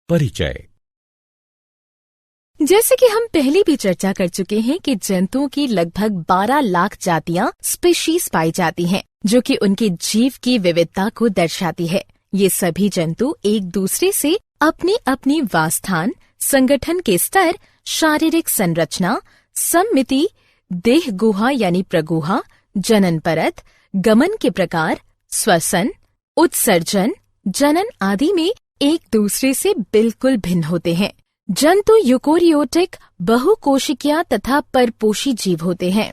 परिचय। जैसे कि हम पहले भी चर्चा कर चुके हैं कि जंतुओं की लगभग 12 लाख जातियां स्पीशीज पाई जाती हैं, जो कि उनके जीव की विविधता को दर्शाती है। ये सभी जंतु एक दूसरे से अपने अपने वासस्थान, संगठन के स्तर, शारीरिक संरचना, सम्मिति, देह गुहा यानी प्रगुहा, जनन परत, गमन के प्रकार, श्वसन, उत्सर्जन, जनन आदि में एक दूसरे से बिल्कुल भिन्न होते हैं। जंतु यूकोरियोटिक, बहुकोशिकीय तथा परपोषी जीव होते हैं।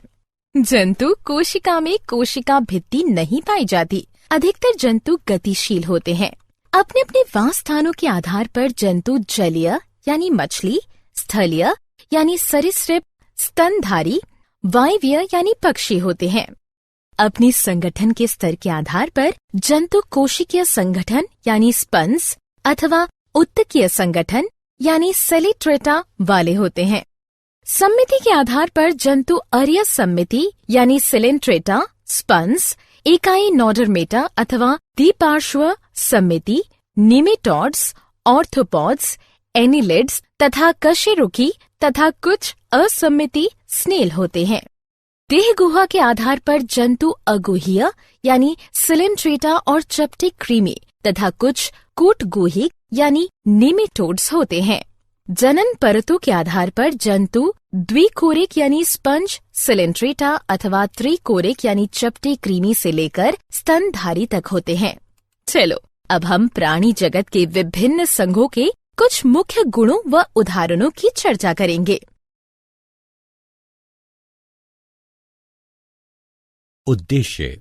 जंतु कोशिका में कोशिका भित्ति नहीं पाई जाती। अधिकतर जंतु गतिशील होते हैं। अपने अपने वासस्थानों के आधार पर जंतु जलीय यानी मछली, स्थलीय यानी सरीसृप, स्तनधारी, वायवीय यानी पक्षी होते हैं। अपनी संगठन के स्तर के आधार पर जंतु कोशिकीय संगठन यानी स्पंज अथवा उत्तकीय संगठन यानी सेलिट्रेटा वाले होते हैं। सम्मिति के आधार पर जंतु अरिय सम्मिति यानी सिलेंट्रेटा, स्पंज, इकाई नोडरमेटा अथवा द्विपार्श्व सम्मिति, निमेटोड्स, ऑर्थोपॉड्स, एनिलिड्स तथा कशेरुकी तथा कुछ असम्मिति स्नेल होते हैं। देह गुहा के आधार पर जंतु अगुहीय यानी सिलेंट्रेटा और चपटे क्रीमी तथा कुछ कूटगुहिक यानी निमेटोड्स होते हैं। जनन परतों के आधार पर जंतु द्विकोरिक यानी स्पंज, सिलेंट्रेटा अथवा त्रिकोरिक यानी चपटे क्रीमी से लेकर स्तनधारी तक होते हैं। चलो अब हम प्राणी जगत के विभिन्न संघों के कुछ मुख्य गुणों व उदाहरणों की चर्चा करेंगे। उद्देश्य।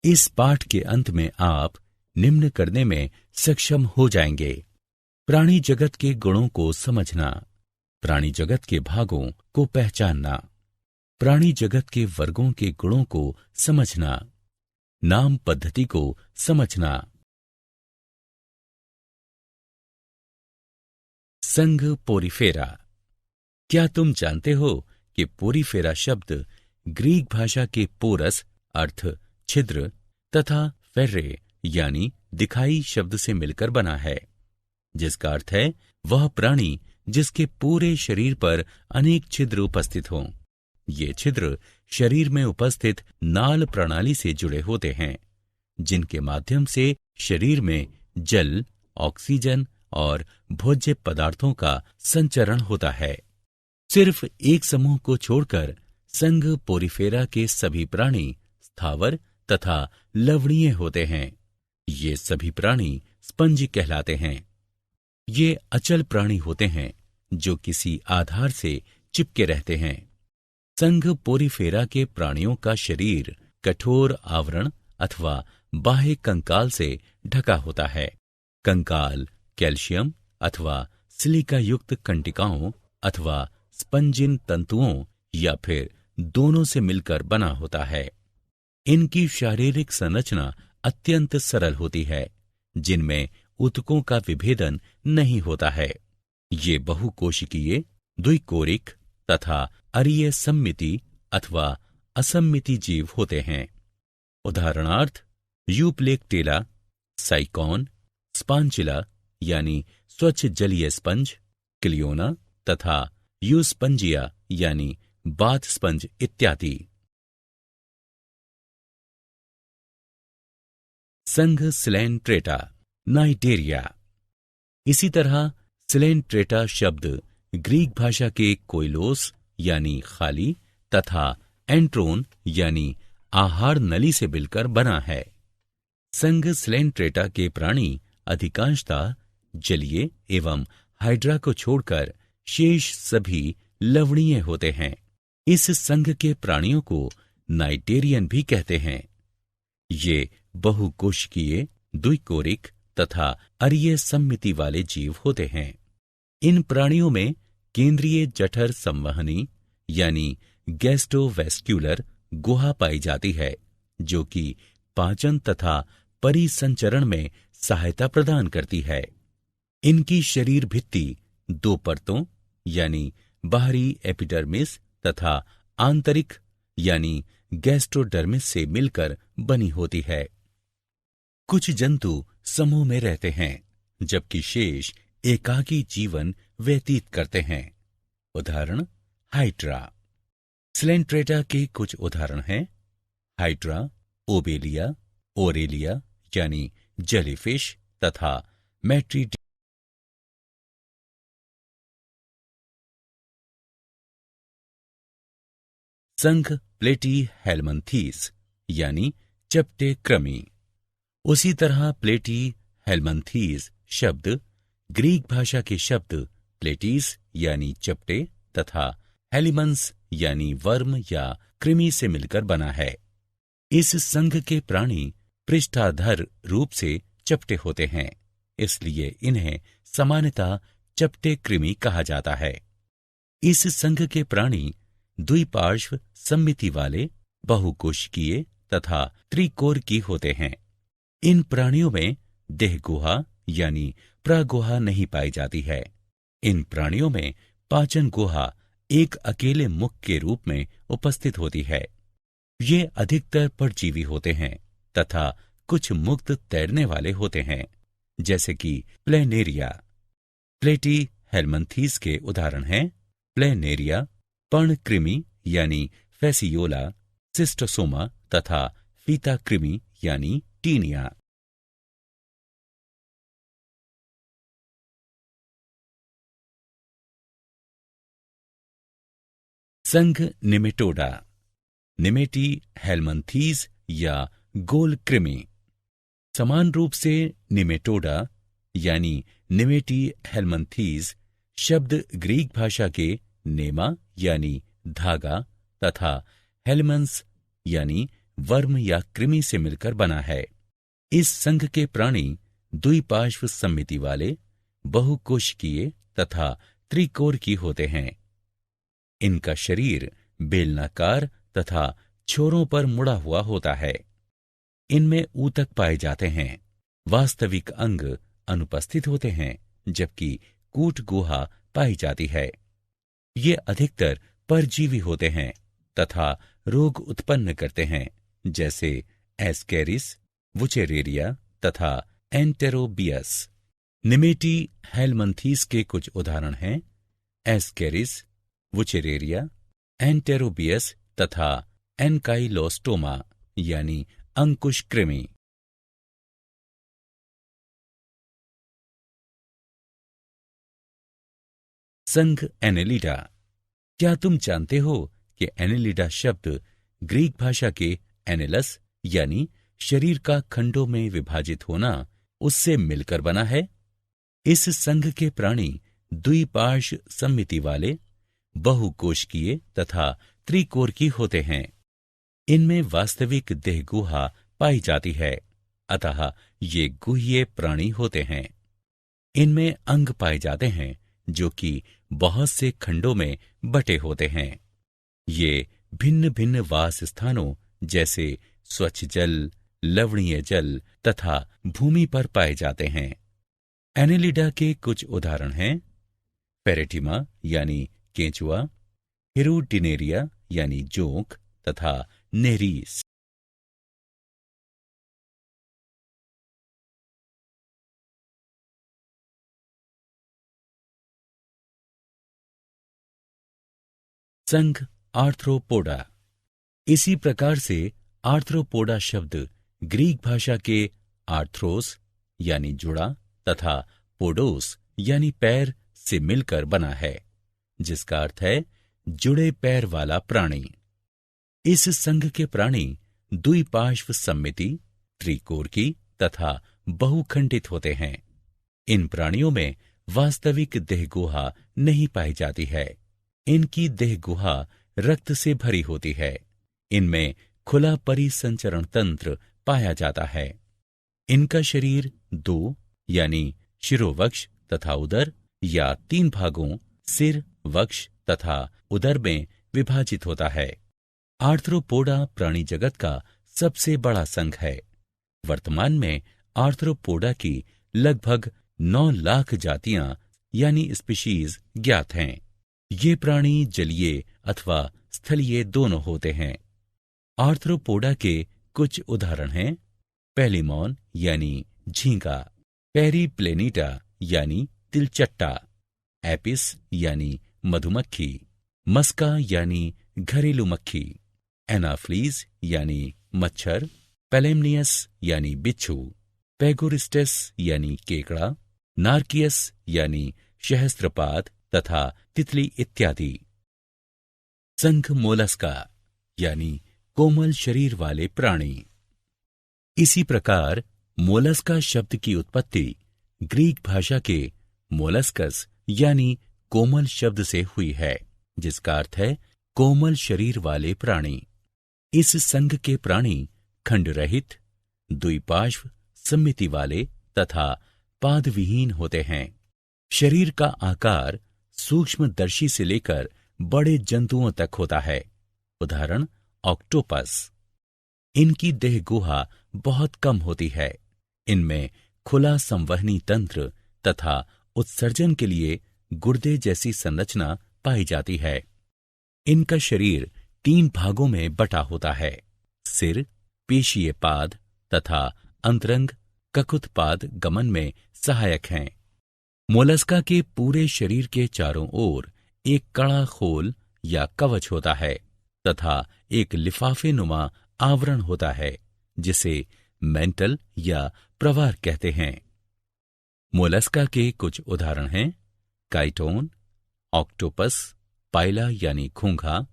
इस पाठ के अंत में आप निम्न करने में सक्षम हो जाएंगे: प्राणी जगत के गुणों को समझना, प्राणी जगत के भागों को पहचानना, प्राणी जगत के वर्गों के गुणों को समझना, नाम पद्धति को समझना। संघ पोरीफेरा। क्या तुम जानते हो कि पोरीफेरा शब्द ग्रीक भाषा के पोरस अर्थ छिद्र तथा फेर्रे यानी दिखाई शब्द से मिलकर बना है, जिसका अर्थ है वह प्राणी जिसके पूरे शरीर पर अनेक छिद्र उपस्थित हों। ये छिद्र शरीर में उपस्थित नाल प्रणाली से जुड़े होते हैं, जिनके माध्यम से शरीर में जल, ऑक्सीजन और भोज्य पदार्थों का संचरण होता है। सिर्फ एक समूह को छोड़कर संघ पोरीफेरा के सभी प्राणी स्थावर तथा लवणीय होते हैं। ये सभी प्राणी स्पंज कहलाते हैं। ये अचल प्राणी होते हैं जो किसी आधार से चिपके रहते हैं। संघ पोरीफेरा के प्राणियों का शरीर कठोर आवरण अथवा बाह्य कंकाल से ढका होता है। कंकाल कैल्शियम अथवा सिलिका युक्त कंटिकाओं अथवा स्पंजिन तंतुओं या फिर दोनों से मिलकर बना होता है। इनकी शारीरिक संरचना अत्यंत सरल होती है, जिनमें ऊतकों का विभेदन नहीं होता है। ये बहुकोशिकीय, द्विकोरिक तथा अरीय सम्मिति अथवा असम्मिति जीव होते हैं। उदाहरणार्थ यूप्लेक्टेला, साइकॉन, स्पांचिला यानी स्वच्छ जलीय स्पंज, क्लियोना तथा यूस्पंजिया यानी बाथ स्पंज इत्यादि। संघ सिलेंट्रेटा, नाइटेरिया। इसी तरह सिलेंट्रेटा शब्द ग्रीक भाषा के कोइलोस यानी खाली तथा एंट्रोन यानी आहार नली से मिलकर बना है। संघ सिलेंट्रेटा के प्राणी अधिकांशतः जलीय एवं हाइड्रा को छोड़कर शेष सभी लवणीय होते हैं। इस संघ के प्राणियों को नाइटेरियन भी कहते हैं। ये बहुकोशिकीय, द्विकोरिक तथा अरीय सम्मिति वाले जीव होते हैं। इन प्राणियों में केंद्रीय जठर संवहनी यानी गैस्ट्रोवेस्क्युलर गुहा पाई जाती है, जो कि पाचन तथा परिसंचरण में सहायता प्रदान करती है। इनकी शरीर भित्ति दो परतों यानी बाहरी एपिडर्मिस तथा आंतरिक यानी गैस्ट्रोडर्मिस से मिलकर बनी होती है। कुछ जंतु समूह में रहते हैं, जबकि शेष एकाकी जीवन व्यतीत करते हैं। उदाहरण हाइड्रा। स्लेंट्रेटा के कुछ उदाहरण हैं हाइड्रा, ओबेलिया, ओरेलिया यानी जेलीफिश तथा मैट्रीडी। संघ प्लेटी हेलमंथीस यानी चपटे कृमि। उसी तरह प्लेटी हेलमंथीस शब्द ग्रीक भाषा के शब्द प्लेटीस यानी चपटे तथा हेलिमंस यानी वर्म या कृमि से मिलकर बना है। इस संघ के प्राणी पृष्ठाधर रूप से चपटे होते हैं, इसलिए इन्हें सामान्यतः चपटे कृमि कहा जाता है। इस संघ के प्राणी द्विपार्श्व सममिति वाले, बहुकोशिकीय तथा त्रिकोरकी होते हैं। इन प्राणियों में देहगुहा यानी प्रगुहा नहीं पाई जाती है। इन प्राणियों में पाचन गुहा एक अकेले मुख के रूप में उपस्थित होती है। ये अधिकतर परजीवी होते हैं तथा कुछ मुक्त तैरने वाले होते हैं, जैसे कि प्लेनेरिया। प्लेटी हेलमंथीस के उदाहरण हैं प्लेनेरिया, पर्णकृमि यानी फेसियोला, सिस्टोसोमा तथा फीता कृमि यानी टीनिया। संघ निमेटोडा, निमेटी हेलमंथीस या गोल कृमि। समान रूप से निमेटोडा यानी निमेटी हेलमंथीस शब्द ग्रीक भाषा के नेमा यानी धागा तथा हेलमंस यानी वर्म या कृमि से मिलकर बना है। इस संघ के प्राणी द्विपार्श्व सममिति वाले, बहुकोशिकीय तथा त्रिकोरकी होते हैं। इनका शरीर बेलनाकार तथा छोरों पर मुड़ा हुआ होता है। इनमें ऊतक पाए जाते हैं। वास्तविक अंग अनुपस्थित होते हैं, जबकि कूट गुहा पाई जाती है। ये अधिकतर परजीवी होते हैं तथा रोग उत्पन्न करते हैं, जैसे एस्केरिस, वुचेरेरिया तथा एंटेरोबियस। निमेटी हेलमंथीस के कुछ उदाहरण हैं एस्केरिस, वुचेरेरिया, एंटेरोबियस तथा एनकाइलोस्टोमा यानी अंकुश कृमि। संघ एनेलिडा। क्या तुम जानते हो कि एनेलिडा शब्द ग्रीक भाषा के एनेलस यानी शरीर का खंडों में विभाजित होना उससे मिलकर बना है? इस संघ के प्राणी द्विपार्श्व सममिति वाले, बहुकोशिकीय तथा त्रिकोरकी होते हैं। इनमें वास्तविक देहगुहा पाई जाती है, अतः ये गुह्य प्राणी होते हैं। इनमें अंग पाए जाते हैं जो कि बहुत से खंडों में बटे होते हैं। ये भिन्न भिन्न वास स्थानों जैसे स्वच्छ जल, लवणीय जल तथा भूमि पर पाए जाते हैं। एनेलिडा के कुछ उदाहरण हैं पेरेटिमा यानी केंचुआ, हिरुडिनेरिया यानी जोंक तथा नेरीस। संघ आर्थ्रोपोडा। इसी प्रकार से आर्थ्रोपोडा शब्द ग्रीक भाषा के आर्थ्रोस यानी जुड़ा तथा पोडोस यानी पैर से मिलकर बना है, जिसका अर्थ है जुड़े पैर वाला प्राणी। इस संघ के प्राणी द्विपार्श्व सममिति, त्रिकोरकी तथा बहुखंडित होते हैं। इन प्राणियों में वास्तविक देहगुहा नहीं पाई जाती है। इनकी देहगुहा रक्त से भरी होती है। इनमें खुला परिसंचरण तंत्र पाया जाता है। इनका शरीर दो यानी शिरोवक्ष तथा उदर या तीन भागों सिर, वक्ष तथा उदर में विभाजित होता है। आर्थ्रोपोडा प्राणी जगत का सबसे बड़ा संघ है। वर्तमान में आर्थ्रोपोडा की लगभग 9 लाख जातियां यानी स्पीशीज ज्ञात हैं। ये प्राणी जलीय अथवा स्थलीय दोनों होते हैं। आर्थ्रोपोडा के कुछ उदाहरण हैं पेलिमॉन यानी झींगा, पेरीप्लेनिटा यानी तिलचट्टा, एपिस यानी मधुमक्खी, मस्का यानी घरेलू मक्खी, एनाफ्लीज यानी मच्छर, पेलेमनियस यानी बिच्छू, पेगोरिस्टेस यानी केकड़ा, नार्कियस यानी सहस्त्रपाद तथा तितली इत्यादि। संघ मोलस्का यानी कोमल शरीर वाले प्राणी। इसी प्रकार मोलस्का शब्द की उत्पत्ति ग्रीक भाषा के मोलस्कस यानी कोमल शब्द से हुई है, जिसका अर्थ है कोमल शरीर वाले प्राणी। इस संघ के प्राणी खंड रहित, द्विपार्श्व सममिति वाले तथा पादविहीन होते हैं। शरीर का आकार सूक्ष्मदर्शी से लेकर बड़े जंतुओं तक होता है, उदाहरण ऑक्टोपस। इनकी देह गुहा बहुत कम होती है। इनमें खुला संवहनी तंत्र तथा उत्सर्जन के लिए गुर्दे जैसी संरचना पाई जाती है। इनका शरीर 3 भागों में बटा होता है, सिर, पेशीय पाद तथा अंतरंग ककुत्पाद गमन में सहायक हैं। मोलस्का के पूरे शरीर के चारों ओर एक कड़ा खोल या कवच होता है तथा एक लिफाफे नुमा आवरण होता है, जिसे मेंटल या प्रवार कहते हैं। मोलस्का के कुछ उदाहरण हैं काइटोन, ऑक्टोपस, पाइला यानी घोंघा,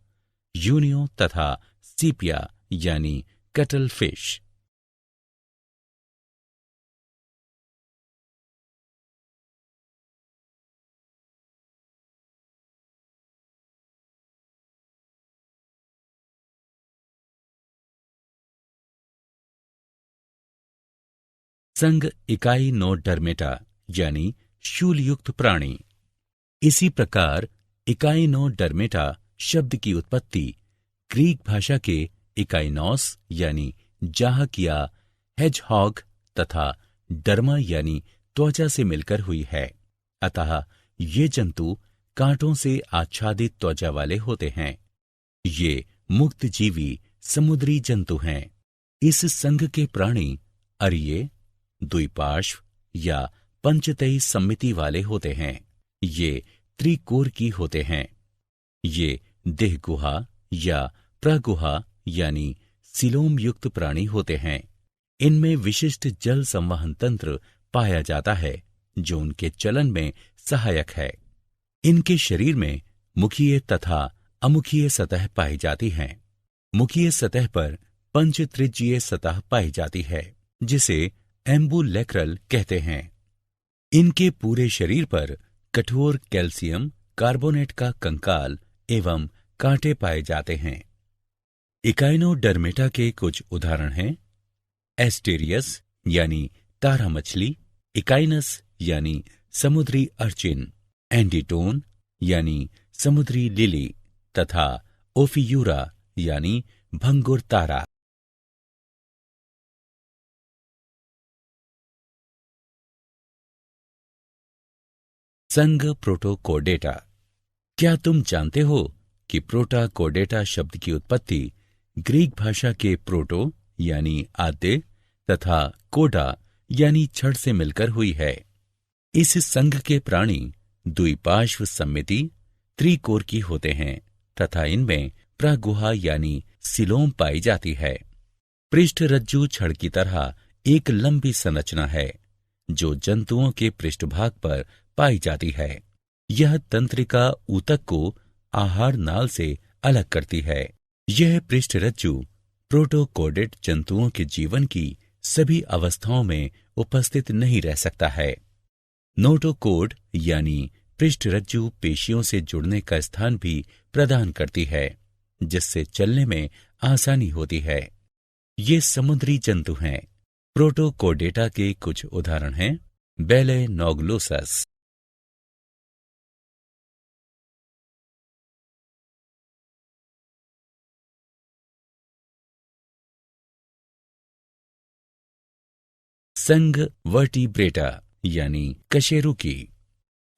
यूनियो तथा सीपिया यानी कटल फिश। संघ इकाइनोडर्मेटा यानी शूलयुक्त प्राणी। इसी प्रकार इकाइनोडर्मेटा शब्द की उत्पत्ति ग्रीक भाषा के इकाइनोस यानी जाहक या हेजहॉग तथा डर्मा यानी त्वचा से मिलकर हुई है। अतः ये जंतु कांटों से आच्छादित त्वचा वाले होते हैं। ये मुक्त जीवी समुद्री जंतु हैं। इस संघ के प्राणी अरिये, द्विपार्श्व या पंचतई सम्मिति वाले होते हैं। ये त्रिकोर की होते हैं। ये देह गुहा या प्रगुहा यानी सिलोम युक्त प्राणी होते हैं। इनमें विशिष्ट जल संवहन तंत्र पाया जाता है, जो उनके चलन में सहायक है। इनके शरीर में मुखीय तथा अमुखीय सतह पाई जाती हैं। मुखीय सतह पर पंचत्रिज्यीय सतह पाई जाती है, जिसे एम्बुलेक्रल कहते हैं। इनके पूरे शरीर पर कठोर कैल्शियम कार्बोनेट का कंकाल एवं कांटे पाए जाते हैं। इकाइनोडर्मेटा के कुछ उदाहरण हैं एस्टेरियस यानी तारा मछली, इकाइनस यानी समुद्री अर्चिन, एंडीटोन यानी समुद्री लिली तथा ओफियूरा यानी भंगुर तारा। संघ प्रोटोकोडेटा। क्या तुम जानते हो कि प्रोटाकोडेटा शब्द की उत्पत्ति ग्रीक भाषा के प्रोटो यानी आद्य तथा कोडा यानी छड़ से मिलकर हुई है। इस संघ के प्राणी द्विपार्श्व सम्मिति त्रिकोर की होते हैं तथा इनमें प्रगुहा यानी सिलोम पाई जाती है। पृष्ठरज्जु छड़ की तरह एक लंबी संरचना है, जो जंतुओं के पृष्ठभाग पर पाई जाती है। यह तंत्रिका ऊतक को आहार नाल से अलग करती है। यह पृष्ठरज्जु प्रोटोकोडेट जंतुओं के जीवन की सभी अवस्थाओं में उपस्थित नहीं रह सकता है। नोटोकोड यानी पृष्ठरज्जु पेशियों से जुड़ने का स्थान भी प्रदान करती है, जिससे चलने में आसानी होती है। ये समुद्री जंतु हैं। प्रोटोकोडेटा के कुछ उदाहरण हैं बेलेनोग्लोसस, संघ वर्टिब्रेटा यानी कशेरुकी।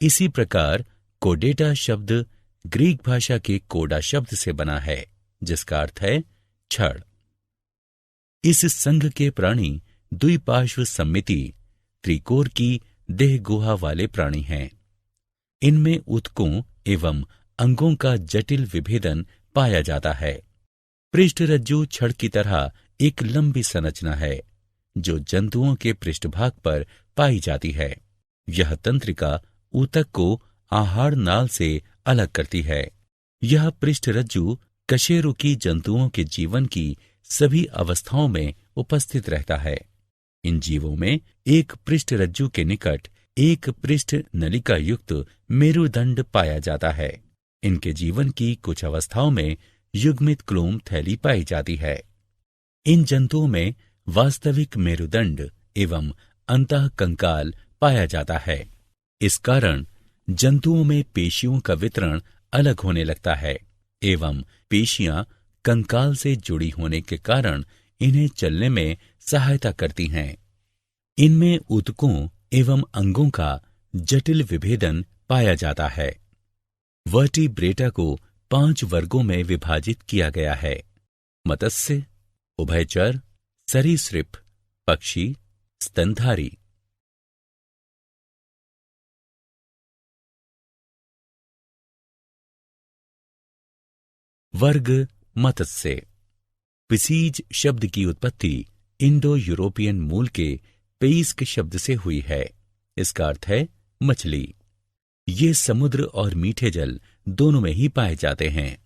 इसी प्रकार कोडेटा शब्द ग्रीक भाषा के कोडा शब्द से बना है, जिसका अर्थ है छड़। इस संघ के प्राणी द्विपार्श्व सम्मिति त्रिकोर की देह गुहा वाले प्राणी हैं। इनमें ऊतकों एवं अंगों का जटिल विभेदन पाया जाता है। पृष्ठरज्जु छड़ की तरह एक लंबी संरचना है जो जंतुओं के पृष्ठभाग पर पाई जाती है। यह तंत्रिका ऊतक को आहार नाल से अलग करती है। यह पृष्ठरज्जु कशेरुकी जंतुओं के जीवन की सभी अवस्थाओं में उपस्थित रहता है। इन जीवों में एक पृष्ठरज्जु के निकट एक पृष्ठ नलिका युक्त मेरुदंड पाया जाता है। इनके जीवन की कुछ अवस्थाओं में युग्मित क्लोम थैली पाई जाती है। इन जंतुओं में वास्तविक मेरुदंड एवं अंतः कंकाल पाया जाता है। इस कारण जंतुओं में पेशियों का वितरण अलग होने लगता है एवं पेशियां कंकाल से जुड़ी होने के कारण इन्हें चलने में सहायता करती हैं। इनमें ऊतकों एवं अंगों का जटिल विभेदन पाया जाता है। वर्टिब्रेटा को 5 वर्गों में विभाजित किया गया है: मत्स्य, उभयचर, सरीसृप, पक्षी, स्तनधारी। वर्ग मत्स्य। पिसीज शब्द की उत्पत्ति इंडो यूरोपियन मूल के पेइस्क शब्द से हुई है। इसका अर्थ है मछली। ये समुद्र और मीठे जल दोनों में ही पाए जाते हैं।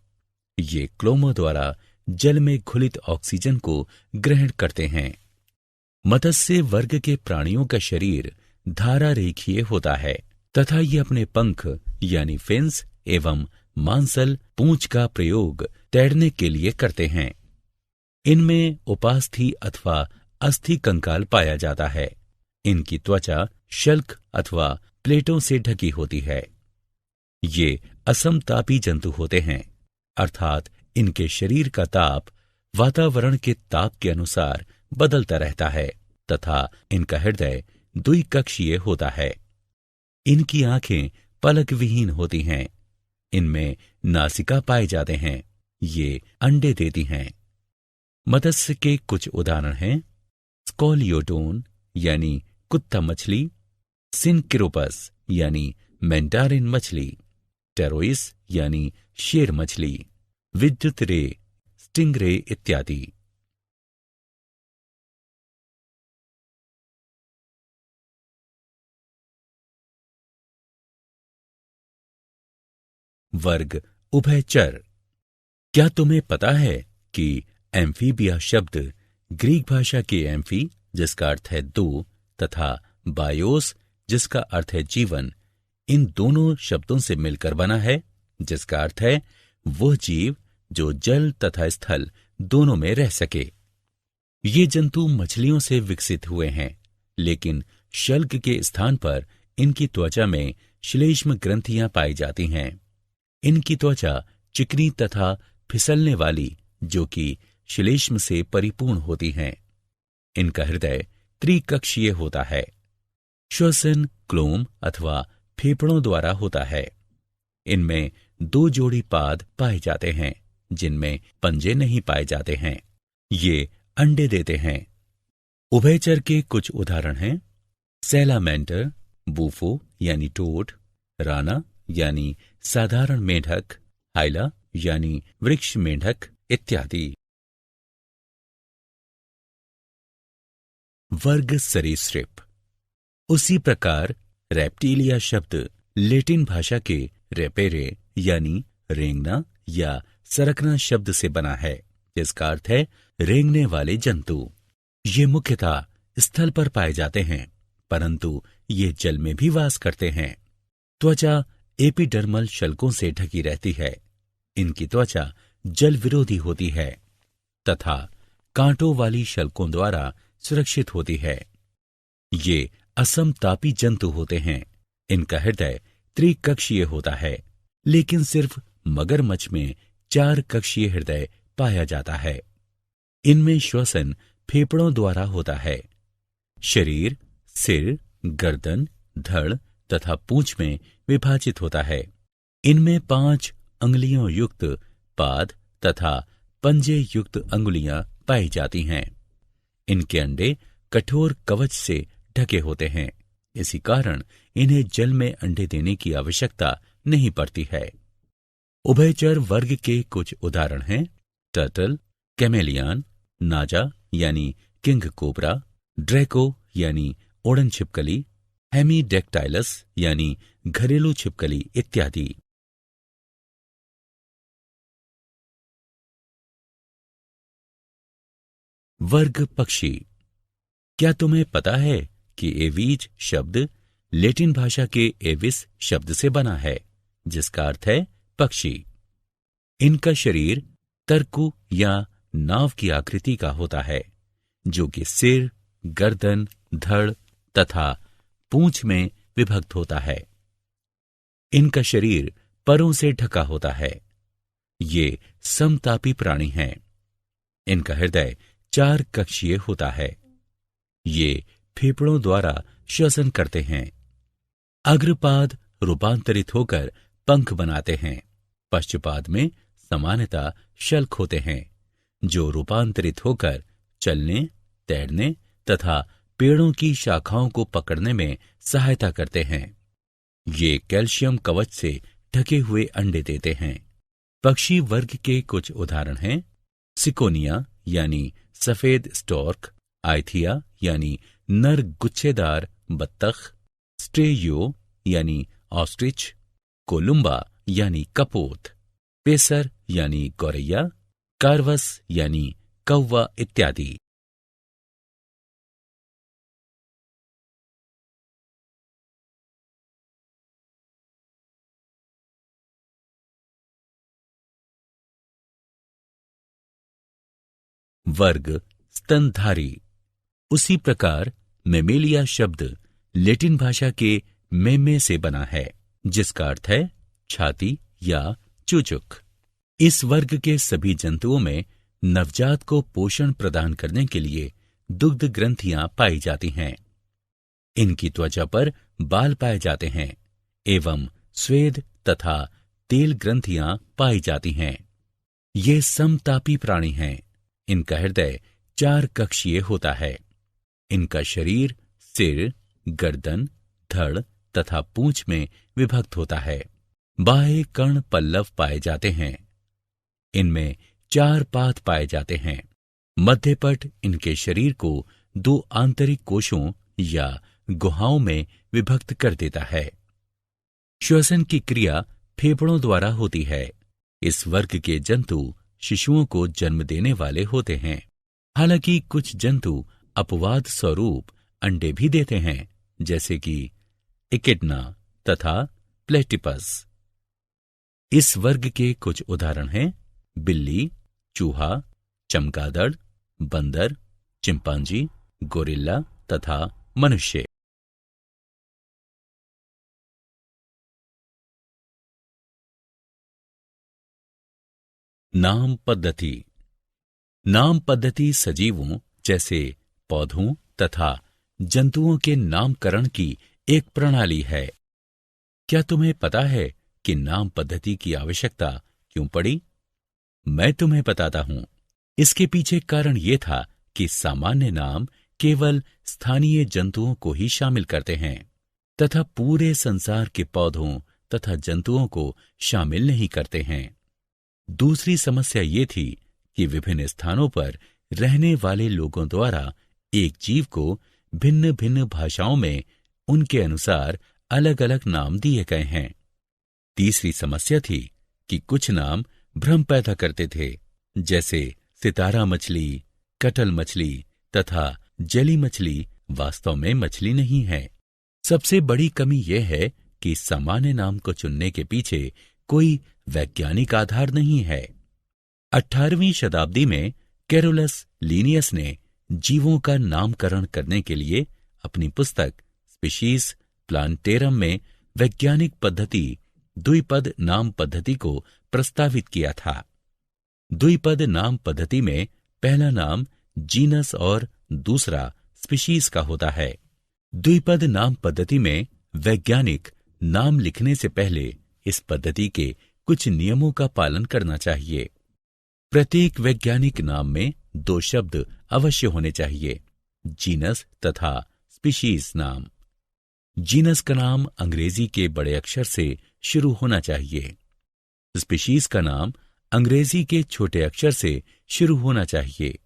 ये क्लोमों द्वारा जल में घुलित ऑक्सीजन को ग्रहण करते हैं। मत्स्य वर्ग के प्राणियों का शरीर धारा रेखीय होता है तथा ये अपने पंख यानी फिन्स एवं मांसल पूंछ का प्रयोग तैरने के लिए करते हैं। इनमें उपास्थि अथवा अस्थि कंकाल पाया जाता है। इनकी त्वचा शल्क अथवा प्लेटों से ढकी होती है। ये असमतापी जंतु होते हैं, अर्थात इनके शरीर का ताप वातावरण के ताप के अनुसार बदलता रहता है तथा इनका हृदय द्विकक्षीय होता है। इनकी आंखें पलक विहीन होती हैं। इनमें नासिका पाए जाते हैं। ये अंडे देती हैं। मत्स्य के कुछ उदाहरण हैं: स्कोलियोडोन यानी कुत्ता मछली, सिनकिरोपस यानी मैंडारिन मछली, टेरोइस यानी शेर मछली, विद्युत रे, स्टिंगरे इत्यादि। वर्ग उभयचर। क्या तुम्हें पता है कि एम्फीबिया शब्द ग्रीक भाषा के एम्फी जिसका अर्थ है दो तथा बायोस जिसका अर्थ है जीवन, इन दोनों शब्दों से मिलकर बना है, जिसका अर्थ है वह जीव जो जल तथा स्थल दोनों में रह सके। ये जंतु मछलियों से विकसित हुए हैं, लेकिन शल्क के स्थान पर इनकी त्वचा में श्लेष्म ग्रंथियां पाई जाती हैं। इनकी त्वचा चिकनी तथा फिसलने वाली जो कि श्लेष्म से परिपूर्ण होती हैं। इनका हृदय त्रिकक्षीय होता है। श्वसन क्लोम अथवा फेफड़ों द्वारा होता है। इनमें 2 जोड़ी पाद पाए जाते हैं जिनमें पंजे नहीं पाए जाते हैं। ये अंडे देते हैं। उभयचर के कुछ उदाहरण हैं: सैलामेंटर, बूफो यानी टोड, राना यानी साधारण मेंढक, हाइला यानी वृक्ष मेंढक इत्यादि। वर्ग सरीसृप। उसी प्रकार रेप्टिलिया शब्द लैटिन भाषा के रेपेरे यानी रेंगना या सरकना शब्द से बना है, जिसका अर्थ है रेंगने वाले जंतु। ये मुख्यतः स्थल पर पाए जाते हैं, परंतु ये जल में भी वास करते हैं। त्वचा एपिडर्मल शल्कों से ढकी रहती है। इनकी त्वचा जल विरोधी होती है तथा कांटों वाली शल्कों द्वारा सुरक्षित होती है। ये असमतापी जंतु होते हैं। इनका हृदय त्रिकक्षीय होता है, लेकिन सिर्फ मगरमच्छ में 4 कक्षीय हृदय पाया जाता है। इनमें श्वसन फेफड़ों द्वारा होता है। शरीर सिर, गर्दन, धड़ तथा पूंछ में विभाजित होता है। इनमें 5 अंगुलियों युक्त पाद तथा पंजे युक्त अंगुलियां पाई जाती हैं। इनके अंडे कठोर कवच से ढके होते हैं। इसी कारण इन्हें जल में अंडे देने की आवश्यकता नहीं पड़ती है। उभयचर वर्ग के कुछ उदाहरण हैं टर्टल, कैमेलियन, नाजा यानी किंग कोबरा, ड्रैको यानी ओडन छिपकली, हेमीडेक्टाइलस यानी घरेलू छिपकली इत्यादि। वर्ग पक्षी। क्या तुम्हें पता है कि एवीज शब्द लैटिन भाषा के एविस शब्द से बना है, जिसका अर्थ है पक्षी। इनका शरीर तरकु या नाव की आकृति का होता है, जो कि सिर, गर्दन, धड़ तथा पूंछ में विभक्त होता है। इनका शरीर परों से ढका होता है। ये समतापी प्राणी हैं। इनका हृदय 4 कक्षीय होता है। ये फेफड़ों द्वारा श्वसन करते हैं। अग्रपाद रूपांतरित होकर पंख बनाते हैं। पश्चपाद में सामान्यतः शल्क होते हैं, जो रूपांतरित होकर चलने, तैरने तथा पेड़ों की शाखाओं को पकड़ने में सहायता करते हैं। ये कैल्शियम कवच से ढके हुए अंडे देते हैं। पक्षी वर्ग के कुछ उदाहरण हैं सिकोनिया यानी सफेद स्टॉर्क, आइथिया यानी नर गुच्छेदार बत्तख, स्ट्रेयो यानी ऑस्ट्रिच, कोलुम्बा यानी कपोत, पेसर यानी गौरैया, कार्वस यानी कौवा इत्यादि। वर्ग स्तनधारी। उसी प्रकार मेमेलिया शब्द लैटिन भाषा के मेमे से बना है, जिसका अर्थ है छाती या चूचुक। इस वर्ग के सभी जंतुओं में नवजात को पोषण प्रदान करने के लिए दुग्ध ग्रंथियां पाई जाती हैं। इनकी त्वचा पर बाल पाए जाते हैं एवं स्वेद तथा तेल ग्रंथियां पाई जाती हैं। ये समतापी प्राणी हैं। इनका हृदय 4 कक्षीय होता है। इनका शरीर सिर, गर्दन, धड़ तथा पूंछ में विभक्त होता है। बाह्य कर्ण पल्लव पाए जाते हैं। इनमें 4 पाद पाए जाते हैं। मध्यपट इनके शरीर को 2 आंतरिक कोशों या गुहाओं में विभक्त कर देता है। श्वसन की क्रिया फेफड़ों द्वारा होती है। इस वर्ग के जंतु शिशुओं को जन्म देने वाले होते हैं। हालांकि कुछ जंतु अपवाद स्वरूप अंडे भी देते हैं, जैसे कि इकिडना तथा प्लेटिपस। इस वर्ग के कुछ उदाहरण हैं बिल्ली, चूहा, चमगादड़, बंदर, चिंपांजी, गोरिल्ला तथा मनुष्य। नाम पद्धति। नाम पद्धति सजीवों जैसे पौधों तथा जंतुओं के नामकरण की एक प्रणाली है। क्या तुम्हें पता है कि नाम पद्धति की आवश्यकता क्यों पड़ी? मैं तुम्हें बताता हूं। इसके पीछे कारण यह था कि सामान्य नाम केवल स्थानीय जंतुओं को ही शामिल करते हैं तथा पूरे संसार के पौधों तथा जंतुओं को शामिल नहीं करते हैं। दूसरी समस्या ये थी कि विभिन्न स्थानों पर रहने वाले लोगों द्वारा एक जीव को भिन्न भिन्न भाषाओं में उनके अनुसार अलग अलग नाम दिए गए हैं। तीसरी समस्या थी कि कुछ नाम भ्रम पैदा करते थे, जैसे सितारा मछली, कटल मछली तथा जली मछली वास्तव में मछली नहीं है। सबसे बड़ी कमी यह है कि सामान्य नाम को चुनने के पीछे कोई वैज्ञानिक आधार नहीं है। 18वीं शताब्दी में कैरोलस लीनियस ने जीवों का नामकरण करने के लिए अपनी पुस्तक स्पीशीज प्लांटेरम में वैज्ञानिक पद्धति द्विपद नाम पद्धति को प्रस्तावित किया था। द्विपद नाम पद्धति में पहला नाम जीनस और दूसरा स्पीशीज का होता है। द्विपद नाम पद्धति में वैज्ञानिक नाम लिखने से पहले इस पद्धति के कुछ नियमों का पालन करना चाहिए। प्रत्येक वैज्ञानिक नाम में 2 शब्द अवश्य होने चाहिए, जीनस तथा स्पीशीज नाम। जीनस का नाम अंग्रेजी के बड़े अक्षर से शुरू होना चाहिए। स्पीशीज का नाम अंग्रेजी के छोटे अक्षर से शुरू होना चाहिए।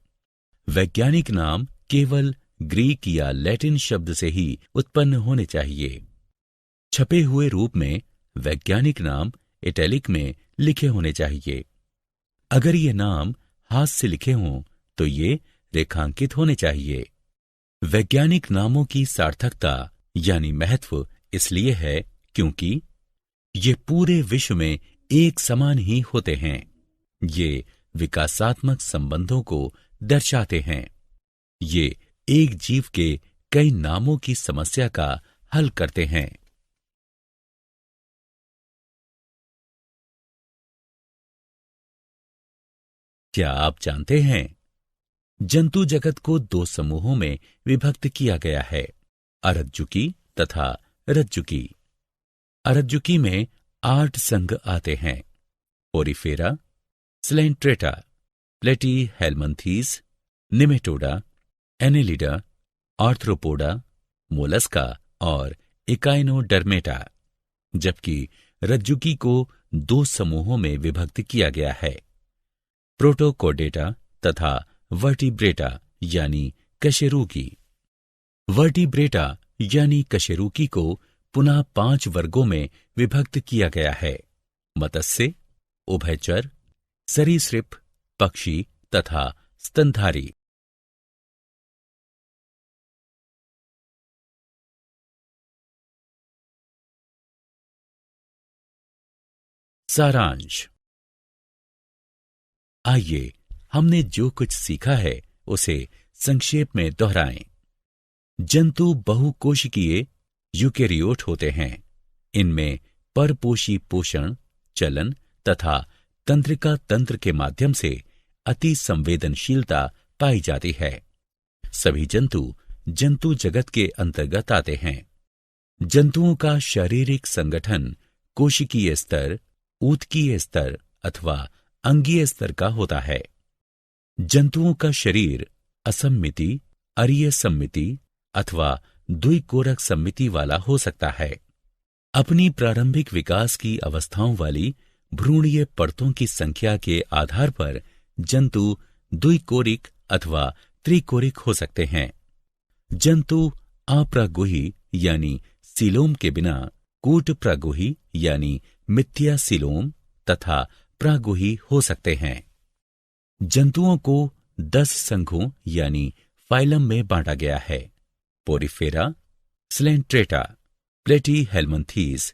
वैज्ञानिक नाम केवल ग्रीक या लैटिन शब्द से ही उत्पन्न होने चाहिए। छपे हुए रूप में वैज्ञानिक नाम इटैलिक में लिखे होने चाहिए। अगर ये नाम हाथ से लिखे हों तो ये रेखांकित होने चाहिए। वैज्ञानिक नामों की सार्थकता यानी महत्व इसलिए है क्योंकि ये पूरे विश्व में एक समान ही होते हैं। ये विकासात्मक संबंधों को दर्शाते हैं। ये एक जीव के कई नामों की समस्या का हल करते हैं। क्या आप जानते हैं जंतु जगत को दो समूहों में विभक्त किया गया है, अरज्जुकी तथा रज्जुकी। अरज्जुकी में 8 संघ आते हैं: Porifera, Coelenterata, Platyhelminthes, Nematoda, Annelida, Arthropoda, Mollusca और इकाइनोडर्मेटा। जबकि रज्जुकी को 2 समूहों में विभक्त किया गया है: प्रोटोकोडेटा तथा वर्टिब्रेटा यानी कशेरुकी। वर्टिब्रेटा यानी कशेरुकी को पुनः 5 वर्गों में विभक्त किया गया है: मत्स्य, उभयचर, सरीसृप, पक्षी तथा स्तनधारी। सारांश। आइए हमने जो कुछ सीखा है उसे संक्षेप में दोहराएं। जंतु बहुकोशिकीय यूकेरियोट होते हैं। इनमें परपोषी पोषण, चलन तथा तंत्रिका तंत्र के माध्यम से अति संवेदनशीलता पाई जाती है। सभी जंतु जंतु जगत के अंतर्गत आते हैं। जंतुओं का शारीरिक संगठन कोशिकीय स्तर, ऊतकीय स्तर अथवा अंगीय स्तर का होता है। जंतुओं का शरीर असममिति, अरीय सममिति अथवा द्विकोरक सममिति वाला हो सकता है। अपनी प्रारंभिक विकास की अवस्थाओं वाली भ्रूणीय परतों की संख्या के आधार पर जंतु द्विकोरिक अथवा त्रिकोरिक हो सकते हैं। जंतु अप्रागुही यानी सीलोम के बिना कूटप्रागुही यानी मिथ्या सीलोम तथा प्रागुही हो सकते हैं। जंतुओं को 10 संघों यानी फाइलम में बांटा गया है: Porifera, Coelenterata, Platyhelminthes,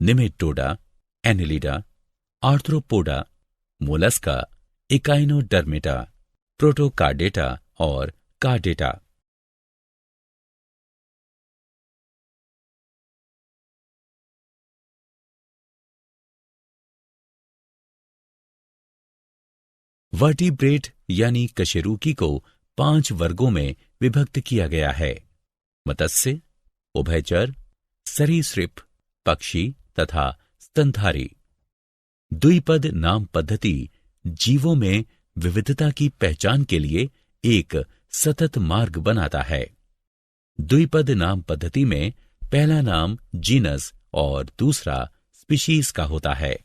Nematoda, Annelida, Arthropoda, Mollusca, Echinodermata, Protochordata और कार्डेटा। वर्टिब्रेट यानी कशेरुकी को 5 वर्गों में विभक्त किया गया है: मत्स्य, उभयचर, सरीसृप, पक्षी तथा स्तनधारी। द्विपद नाम पद्धति जीवों में विविधता की पहचान के लिए एक सतत मार्ग बनाता है। द्विपद नाम पद्धति में पहला नाम जीनस और दूसरा स्पीशीज का होता है।